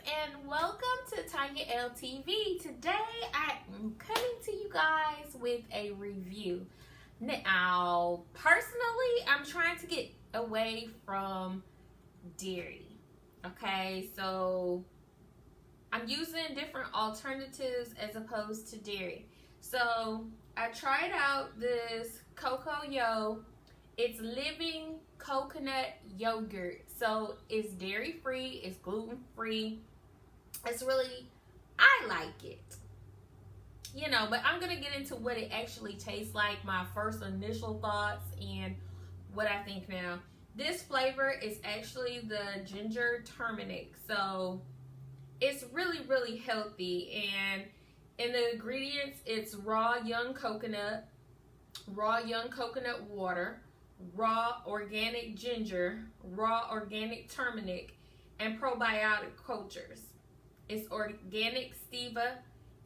and welcome to TonyaLTV. Today I am coming to you guys with a review. Now, personally, I'm trying to get away from dairy. Okay, so I'm using different alternatives as opposed to dairy. So I tried out this CocoYo. It's living coconut yogurt. So it's dairy free, it's gluten free. It's really, I like it. You know, but I'm gonna get into what it actually tastes like, my first initial thoughts, and what I think now. This flavor is actually the ginger turmeric. So it's really healthy, and in the ingredients, it's raw young coconut water, raw organic ginger, raw organic turmeric, and probiotic cultures. It's organic stevia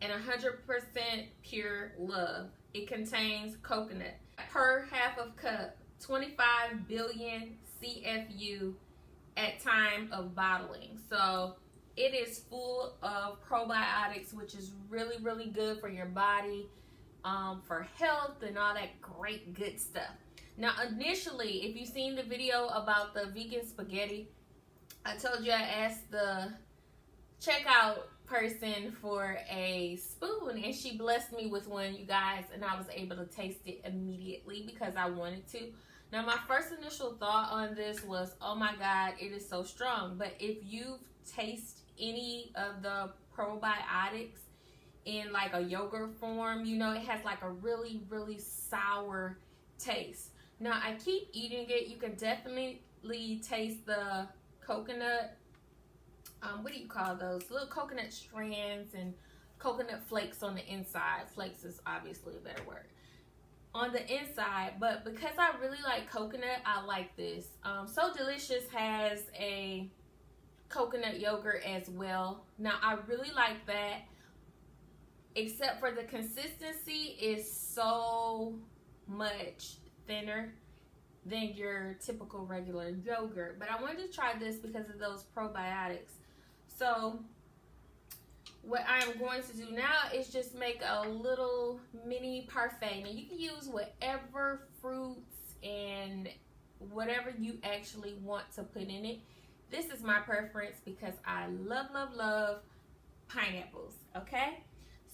and 100% pure love. It contains coconut. Per half of cup, 25 billion CFU at time of bottling. So it is full of probiotics, which is really good for your body, for health and all that great good stuff. Now, initially, if you've seen the video about the vegan spaghetti, I told you I asked the checkout person for a spoon, and she blessed me with one, you guys, and I was able to taste it immediately because I wanted to. Now, my first initial thought on this was, oh my God, it is so strong. But if you've tasted any of the probiotics in like a yogurt form, you know, it has like a really sour taste. Now, I keep eating it. You can definitely taste the coconut, what do you call those? Little coconut strands and coconut flakes on the inside. Flakes is obviously a better word. On the inside, but because I really like coconut, I like this. So Delicious has a coconut yogurt as well. Now, I really like that, except for the consistency is so much thinner than your typical regular yogurt. But I wanted to try this because of those probiotics. So what I'm going to do now is just make a little mini parfait. Now, you can use whatever fruits and whatever you actually want to put in it. This is my preference because I love pineapples, okay?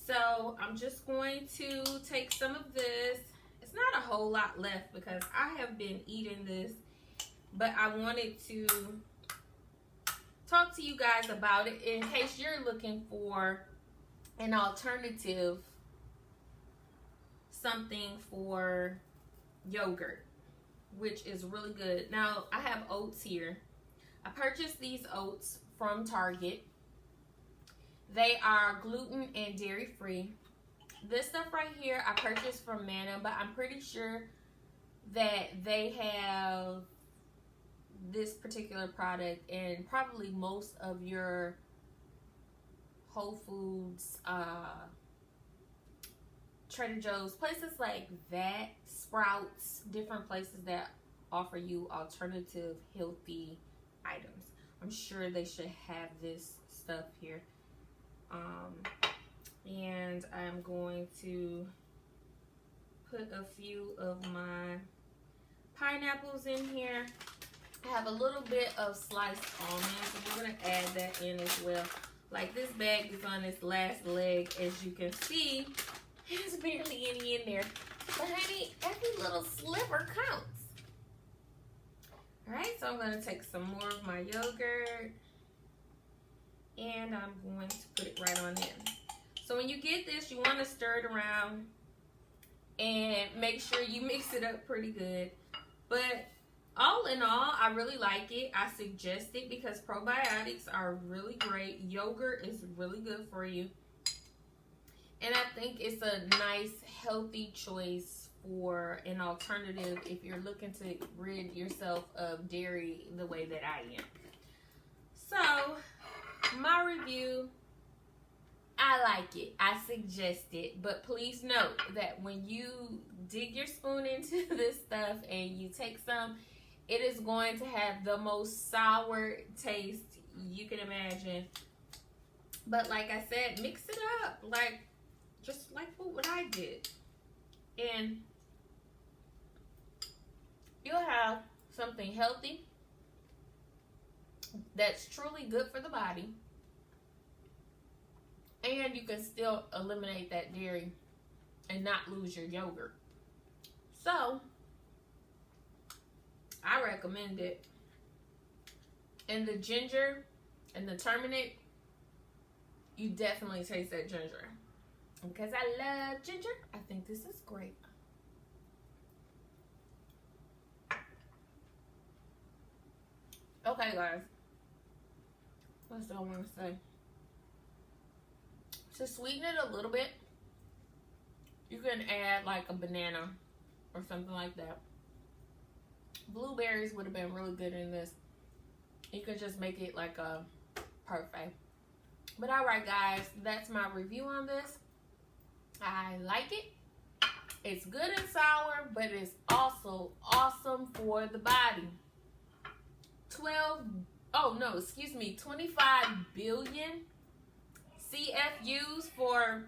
So I'm just going to take some of this. It's not a whole lot left because I have been eating this, but I wanted to talk to you guys about it in case you're looking for an alternative, something for yogurt, which is really good. Now, I have oats here. I purchased these oats from Target. They are gluten and dairy free. This stuff right here I purchased from Manna, but I'm pretty sure that they have this particular product in probably most of your Whole Foods, Trader Joe's, places like that, Sprouts, different places that offer you alternative healthy items. I'm sure they should have this stuff here. And I'm going to put a few of my pineapples in here. I have a little bit of sliced almonds, and we're going to add that in as well. Like, this bag is on its last leg, as you can see. There's barely any in there. But honey, every little sliver counts. Alright, so I'm going to take some more of my yogurt, and I'm going to put it right on in. So when you get this, you want to stir it around and make sure you mix it up pretty good. But all in all, I really like it. I suggest it because probiotics are really great. Yogurt is really good for you. And I think it's a nice, healthy choice for an alternative if you're looking to rid yourself of dairy the way that I am. So, my review, I like it. I suggest it. But please note that when you dig your spoon into this stuff and you take some, it is going to have the most sour taste you can imagine. But like I said, mix it up. Like, just like what I did. And you'll have something healthy that's truly good for the body. And you can still eliminate that dairy and not lose your yogurt. So, I recommend it. And the ginger and the turmeric, you definitely taste that ginger. Because I love ginger, I think this is great. Okay, guys. What else do I want to say? To sweeten it a little bit, you can add like a banana or something like that. Blueberries would have been really good in this. You could just make it like a parfait. But alright guys, that's my review on this. I like it. It's good and sour, but it's also awesome for the body. 25 billion CFUs for,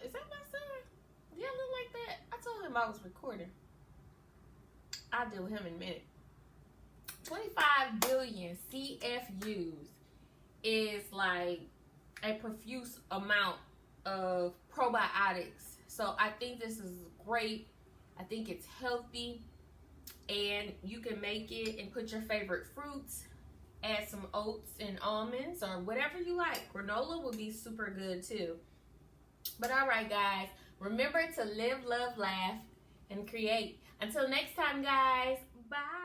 is that my son? Yeah, look like that. I told him I was recording. I'll deal with him in a minute. 25 billion CFUs is like a profuse amount of probiotics. So I think this is great. I think it's healthy. And you can make it and put your favorite fruits. Add some oats and almonds or whatever you like. Granola would be super good too. But alright guys, remember to live, love, laugh, and create. Until next time guys, bye.